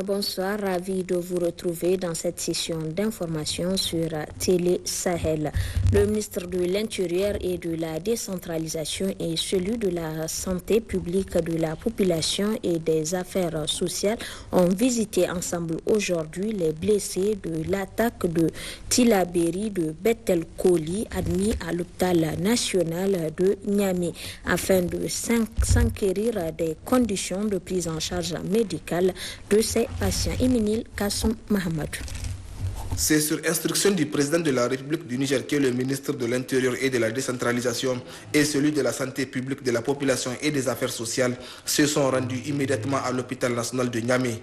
bonsoir. Ravi de vous retrouver dans cette session d'information sur Télé Sahel. Le ministre de l'Intérieur et de la Décentralisation et celui de la Santé publique, de la Population et des Affaires sociales ont visité ensemble aujourd'hui les blessés de l'attaque de Tillabéri de Beth-El Koli admis à l'hôpital national de Niamey afin de s'enquérir des conditions de prise en charge médicale de ces patients. Éminil Kassoum Mahamadou. C'est sur instruction du président de la République du Niger que le ministre de l'Intérieur et de la Décentralisation et celui de la Santé publique, de la Population et des Affaires sociales se sont rendus immédiatement à l'hôpital national de Niamey.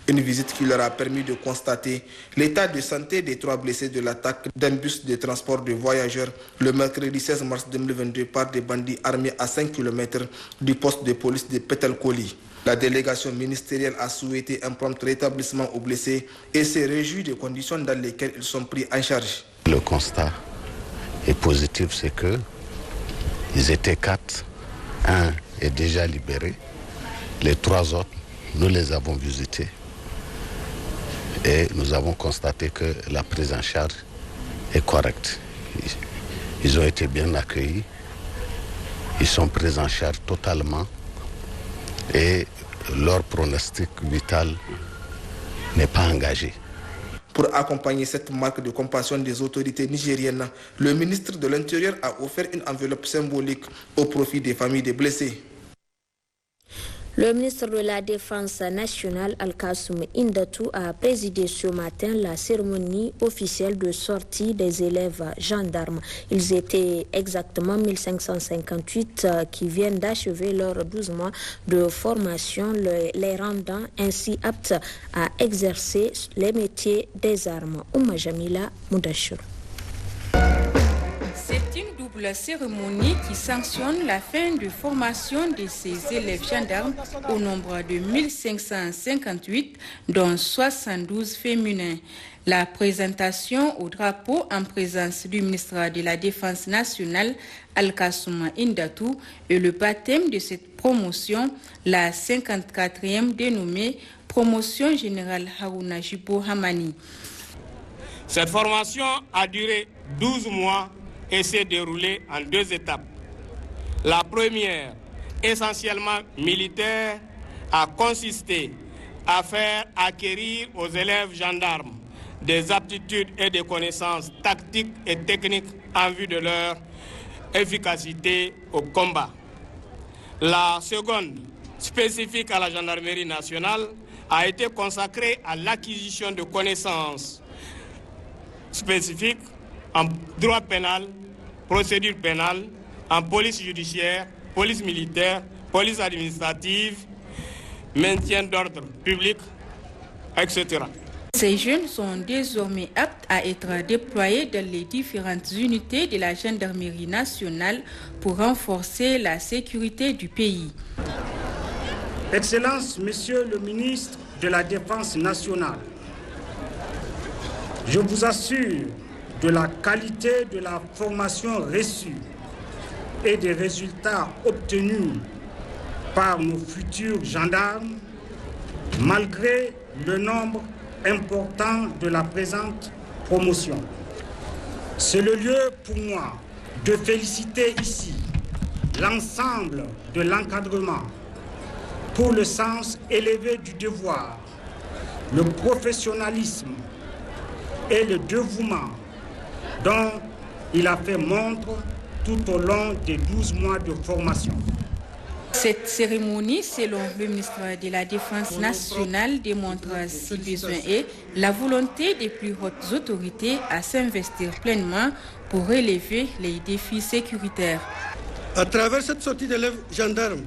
Une visite qui leur a permis de constater l'état de santé des 3 blessés de l'attaque d'un bus de transport de voyageurs le mercredi 16 mars 2022 par des bandits armés à 5 km du poste de police de Beth-El Koli. La délégation ministérielle a souhaité un prompt rétablissement aux blessés et s'est réjouie des conditions dans lesquelles ils sont pris en charge. Le constat est positif, c'est que ils étaient 4, un est déjà libéré, les 3 autres, nous les avons visités et nous avons constaté que la prise en charge est correcte. Ils ont été bien accueillis, ils sont pris en charge totalement et leur pronostic vital n'est pas engagé. Pour accompagner cette marque de compassion des autorités nigériennes, le ministre de l'Intérieur a offert une enveloppe symbolique au profit des familles des blessés. Le ministre de la Défense nationale, Al-Kassoum Indatou, a présidé ce matin la cérémonie officielle de sortie des élèves gendarmes. Ils étaient exactement 1558 qui viennent d'achever leurs 12 mois de formation, les rendant ainsi aptes à exercer les métiers des armes. Ouma Jamila Moudachur. C'est une double cérémonie qui sanctionne la fin de formation de ces élèves gendarmes au nombre de 1558, dont 72 féminins. La présentation au drapeau en présence du ministre de la Défense nationale, Al-Kassoum Indatou, et le baptême de cette promotion, la 54e dénommée Promotion Générale Harouna Jibo Hamani. Cette formation a duré 12 mois et s'est déroulée en 2 étapes. La première, essentiellement militaire, a consisté à faire acquérir aux élèves gendarmes des aptitudes et des connaissances tactiques et techniques en vue de leur efficacité au combat. La seconde, spécifique à la gendarmerie nationale, a été consacrée à l'acquisition de connaissances spécifiques en droit pénal, procédure pénale, en police judiciaire, police militaire, police administrative, maintien d'ordre public, etc. Ces jeunes sont désormais aptes à être déployés dans les différentes unités de la gendarmerie nationale pour renforcer la sécurité du pays. Excellences, Monsieur le ministre de la Défense nationale, je vous assure de la qualité de la formation reçue et des résultats obtenus par nos futurs gendarmes, malgré le nombre important de la présente promotion. C'est le lieu pour moi de féliciter ici l'ensemble de l'encadrement pour le sens élevé du devoir, le professionnalisme et le dévouement dont il a fait montre tout au long des 12 mois de formation. Cette cérémonie, selon le ministre de la Défense nationale, démontre, si besoin est, la volonté des plus hautes autorités à s'investir pleinement pour relever les défis sécuritaires. À travers cette sortie d'élèves gendarmes,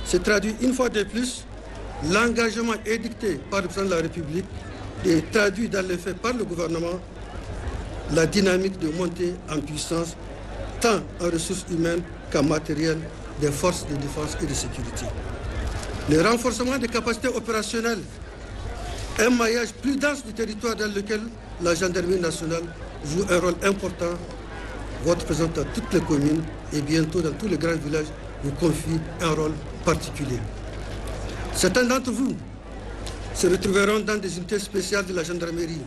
se traduit une fois de plus l'engagement édicté par le président de la République et traduit dans les faits par le gouvernement la dynamique de montée en puissance tant en ressources humaines qu'en matériel des forces de défense et de sécurité. Le renforcement des capacités opérationnelles, un maillage plus dense du territoire dans lequel la gendarmerie nationale joue un rôle important. Votre présence dans toutes les communes et bientôt dans tous les grands villages vous confie un rôle particulier. Certains d'entre vous se retrouveront dans des unités spéciales de la gendarmerie,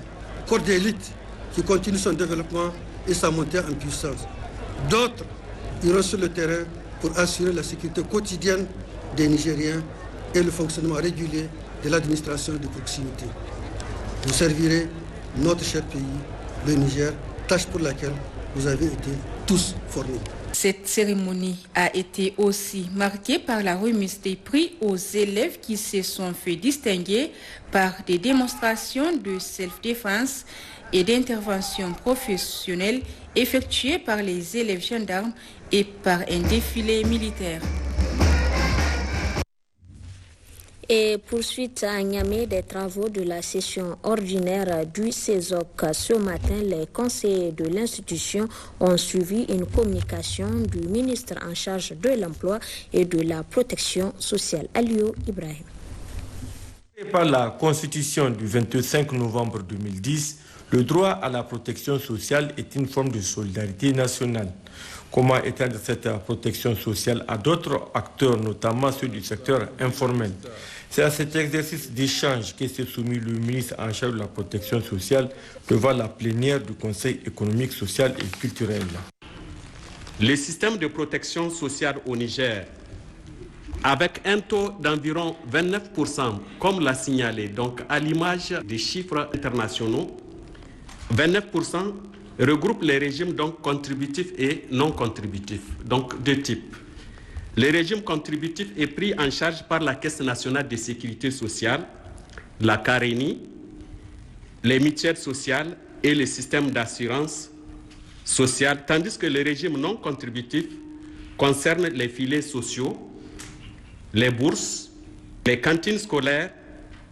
corps d'élite qui continue son développement et sa montée en puissance. D'autres iront sur le terrain pour assurer la sécurité quotidienne des Nigériens et le fonctionnement régulier de l'administration de proximité. Vous servirez notre cher pays, le Niger, tâche pour laquelle vous avez été tous formés. Cette cérémonie a été aussi marquée par la remise des prix aux élèves qui se sont fait distinguer par des démonstrations de self-défense et d'intervention professionnelle effectuées par les élèves gendarmes et par un défilé militaire. Et poursuite à Niamey des travaux de la session ordinaire du CESOC. Ce matin, les conseillers de l'institution ont suivi une communication du ministre en charge de l'emploi et de la protection sociale, Aliou Ibrahim. Par la Constitution du 25 novembre 2010, le droit à la protection sociale est une forme de solidarité nationale. Comment étendre cette protection sociale à d'autres acteurs, notamment ceux du secteur informel? C'est à cet exercice d'échange que s'est soumis le ministre en charge de la protection sociale devant la plénière du Conseil économique, social et culturel. Le système de protection sociale au Niger, avec un taux d'environ 29%, comme l'a signalé, donc à l'image des chiffres internationaux, 29% regroupe les régimes donc contributifs et non contributifs, donc deux types. Le régime contributif est pris en charge par la Caisse nationale de sécurité sociale, la CARENI, les mutuelles sociales et le système d'assurance sociale, tandis que le régime non contributif concerne les filets sociaux, les bourses, les cantines scolaires,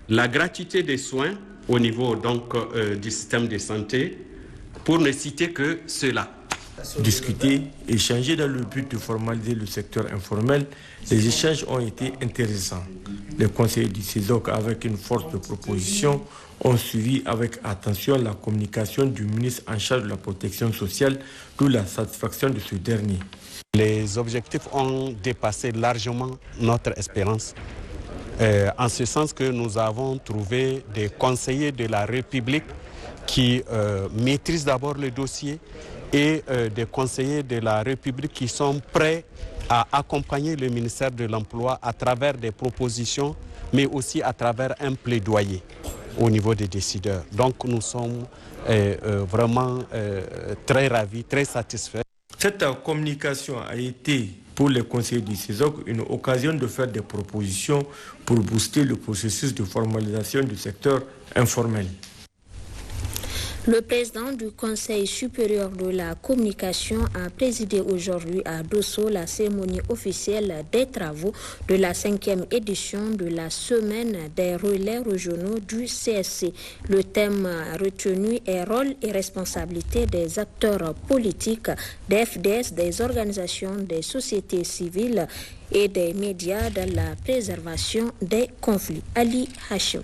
la gratuité des soins au niveau donc du système de santé, pour ne citer que cela. Discuter, échanger dans le but de formaliser le secteur informel, les échanges ont été intéressants. Les conseillers du CESOC, avec une force de proposition, ont suivi avec attention la communication du ministre en charge de la protection sociale, d'où la satisfaction de ce dernier. Les objectifs ont dépassé largement notre espérance, en ce sens que nous avons trouvé des conseillers de la République qui maîtrisent d'abord le dossier et des conseillers de la République qui sont prêts à accompagner le ministère de l'Emploi à travers des propositions, mais aussi à travers un plaidoyer au niveau des décideurs. Donc nous sommes vraiment très ravis, très satisfaits. Cette communication a été pour les conseillers du CESOC une occasion de faire des propositions pour booster le processus de formalisation du secteur informel. Le président du Conseil supérieur de la communication a présidé aujourd'hui à Dosso la cérémonie officielle des travaux de la 5e édition de la semaine des relais régionaux du CSC. Le thème retenu est rôle et responsabilité des acteurs politiques, des FDS, des organisations des sociétés civiles et des médias dans la préservation des conflits. Ali Hachim.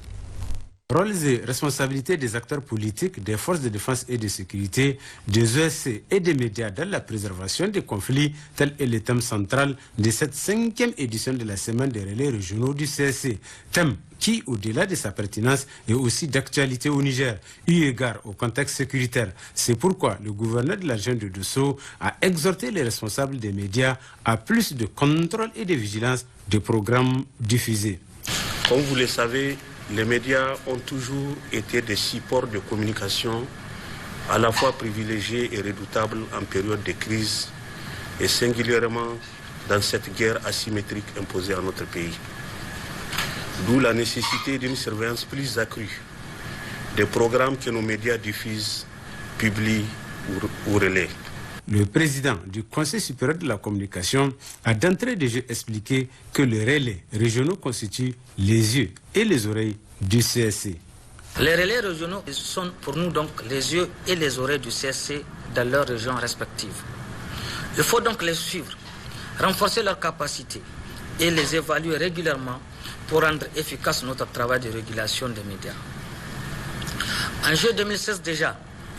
Rôles et responsabilités des acteurs politiques, des forces de défense et de sécurité, des ESC et des médias dans la préservation des conflits, tel est le thème central de cette 5e édition de la semaine des relais régionaux du CSC. Thème qui, au-delà de sa pertinence, est aussi d'actualité au Niger, eu égard au contexte sécuritaire. C'est pourquoi le gouverneur de la région de Dosso a exhorté les responsables des médias à plus de contrôle et de vigilance des programmes diffusés. Comme vous le savez, les médias ont toujours été des supports de communication à la fois privilégiés et redoutables en période de crise et singulièrement dans cette guerre asymétrique imposée à notre pays. D'où la nécessité d'une surveillance plus accrue des programmes que nos médias diffusent, publient ou relaient. Le président du Conseil supérieur de la communication a d'entrée de jeu expliqué que les relais régionaux constituent les yeux et les oreilles du CSC. Les relais régionaux sont pour nous donc les yeux et les oreilles du CSC dans leurs régions respectives. Il faut donc les suivre, renforcer leurs capacités et les évaluer régulièrement pour rendre efficace notre travail de régulation des médias. En juillet 2016 déjà,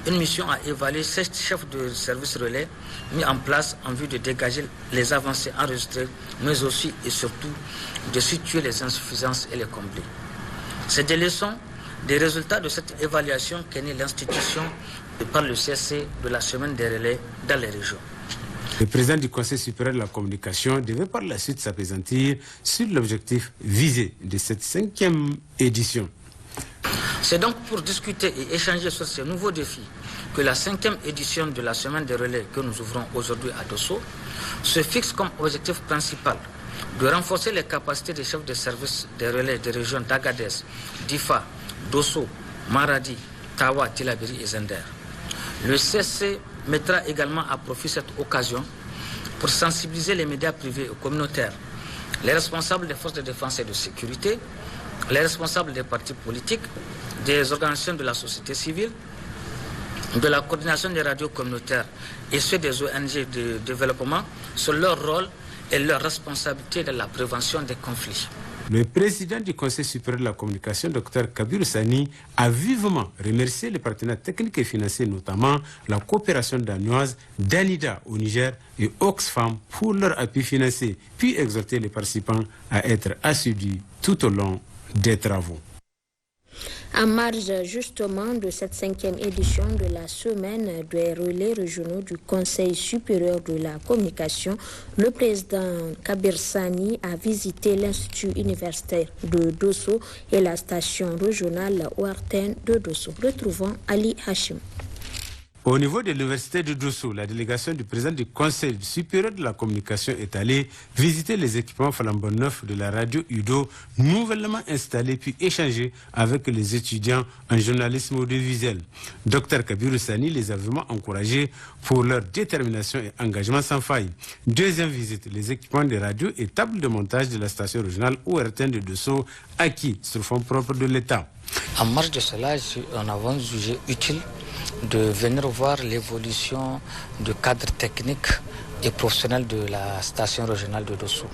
une mission a évalué 7 chefs de service relais mis en place en vue de dégager les avancées enregistrées, mais aussi et surtout de situer les insuffisances et les combler. C'est des leçons, des résultats de cette évaluation qu'est née l'institution par le CSC de la semaine des relais dans les régions. Le président du Conseil supérieur de la communication devait par la suite s'appesantir sur l'objectif visé de cette 5e édition. C'est donc pour discuter et échanger sur ces nouveaux défis que la 5e édition de la semaine des relais que nous ouvrons aujourd'hui à Dosso se fixe comme objectif principal de renforcer les capacités des chefs de service des relais des régions d'Agadez, d'Ifa, Dosso, Maradi, Tawa, Tillabéri et Zender. Le CSC mettra également à profit cette occasion pour sensibiliser les médias privés et communautaires, les responsables des forces de défense et de sécurité, les responsables des partis politiques, des organisations de la société civile, de la coordination des radios communautaires et ceux des ONG de développement sur leur rôle et leur responsabilité dans la prévention des conflits. Le président du Conseil supérieur de la communication, Dr Kabirou Sani, a vivement remercié les partenaires techniques et financiers, notamment la coopération danoise d'Anida au Niger et Oxfam pour leur appui financier, puis exhorté les participants à être assidus tout au long des travaux. En marge justement de cette 5e édition de la semaine des relais régionaux du Conseil supérieur de la communication, le président Kabir Sani a visité l'Institut universitaire de Dosso et la station régionale ORTN de Dosso. Retrouvons Ali Hachim. Au niveau de l'université de Dosso, la délégation du président du Conseil supérieur de la communication est allée visiter les équipements flambant neufs de la radio UDO nouvellement installés puis échanger avec les étudiants en journalisme audiovisuel. Dr Kabirou Sani les a vraiment encouragés pour leur détermination et engagement sans faille. Deuxième visite, les équipements de radio et tables de montage de la station régionale ORTN de Dosso acquis sur fonds propres de l'État. En marge de cela, on a jugé utile de venir voir l'évolution du cadre technique et professionnel de la station régionale de Dosso.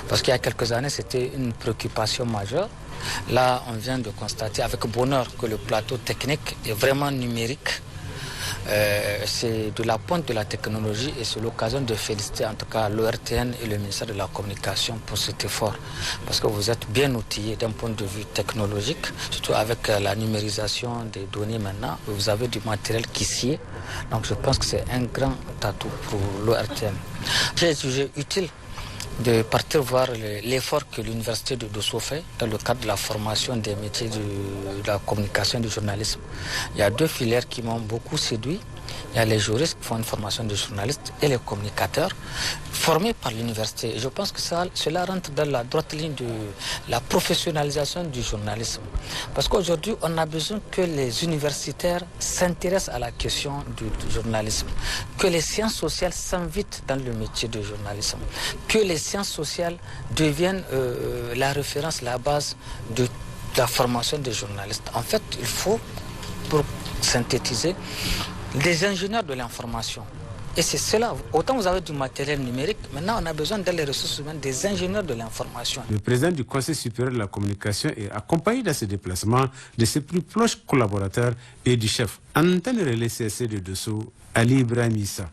Parce qu'il y a quelques années, c'était une préoccupation majeure. Là, on vient de constater avec bonheur que le plateau technique est vraiment numérique. C'est de la pointe de la technologie et c'est l'occasion de féliciter en tout cas l'ORTN et le ministère de la Communication pour cet effort. Parce que vous êtes bien outillés d'un point de vue technologique, surtout avec la numérisation des données maintenant. Vous avez du matériel qui sied. Donc je pense que c'est un grand atout pour l'ORTN. J'ai jugé utile de partir voir l'effort que l'université de Dosso fait dans le cadre de la formation des métiers de la communication et du journalisme. Il y a deux filières qui m'ont beaucoup séduit. Il y a les juristes qui font une formation de journalistes et les communicateurs formés par l'université. Et je pense que cela rentre dans la droite ligne de la professionnalisation du journalisme. Parce qu'aujourd'hui, on a besoin que les universitaires s'intéressent à la question du journalisme, que les sciences sociales s'invitent dans le métier de journalisme, que les sciences sociales deviennent la référence, la base de la formation des journalistes. En fait, il faut, pour synthétiser, des ingénieurs de l'information. Et c'est cela. Autant vous avez du matériel numérique, maintenant on a besoin dans les ressources humaines des ingénieurs de l'information. Le président du Conseil supérieur de la communication est accompagné dans ce déplacement de ses plus proches collaborateurs et du chef antenne relais CSC de Dosso, Ali Ibrahim Issa.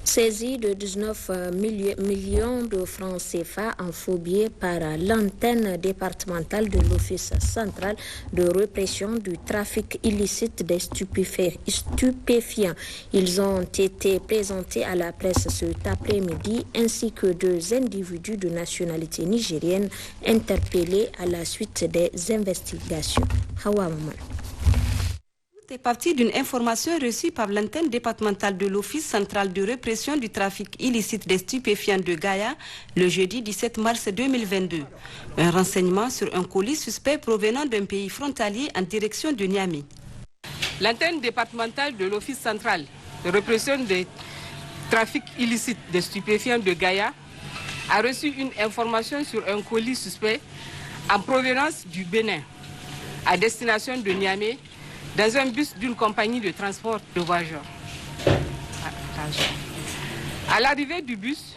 Saisi de 19 millions de francs CFA en faux billets par l'antenne départementale de l'Office central de répression du trafic illicite des stupéfiants. Ils ont été présentés à la presse cet après-midi ainsi que deux individus de nationalité nigérienne interpellés à la suite des investigations. Hawa Maman. C'est parti d'une information reçue par l'antenne départementale de l'Office central de répression du trafic illicite des stupéfiants de Gaïa le jeudi 17 mars 2022. Un renseignement sur un colis suspect provenant d'un pays frontalier en direction de Niamey. L'antenne départementale de l'Office central de répression des trafics illicites des stupéfiants de Gaïa a reçu une information sur un colis suspect en provenance du Bénin à destination de Niamey dans un bus d'une compagnie de transport de voyageurs. À l'arrivée du bus,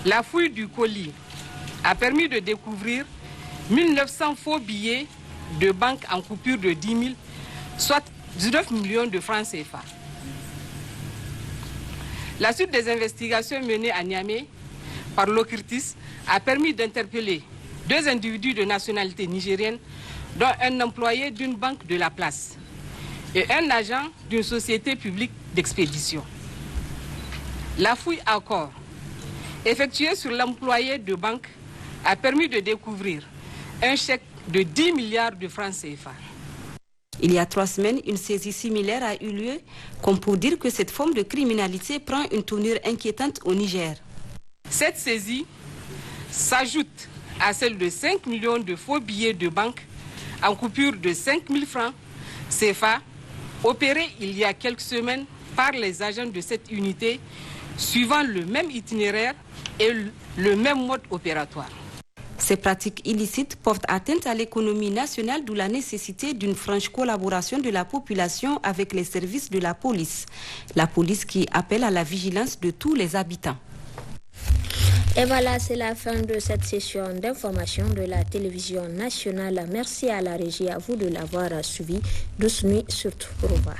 la fouille du colis a permis de découvrir 1900 faux billets de banque en coupure de 10 000, soit 19 millions de francs CFA. La suite des investigations menées à Niamey par l'OCRTIS a permis d'interpeller 2 individus de nationalité nigérienne, dont un employé d'une banque de la place et un agent d'une société publique d'expédition. La fouille à corps effectuée sur l'employé de banque a permis de découvrir un chèque de 10 milliards de francs CFA. Il y a 3 semaines, une saisie similaire a eu lieu, comme pour dire que cette forme de criminalité prend une tournure inquiétante au Niger. Cette saisie s'ajoute à celle de 5 millions de faux billets de banque en coupure de 5 000 francs CFA, opérés il y a quelques semaines par les agents de cette unité, suivant le même itinéraire et le même mode opératoire. Ces pratiques illicites portent atteinte à l'économie nationale, d'où la nécessité d'une franche collaboration de la population avec les services de la police. La police qui appelle à la vigilance de tous les habitants. Et voilà, c'est la fin de cette session d'information de la télévision nationale. Merci à la régie, à vous de l'avoir suivi. Douce nuit surtout. Au revoir.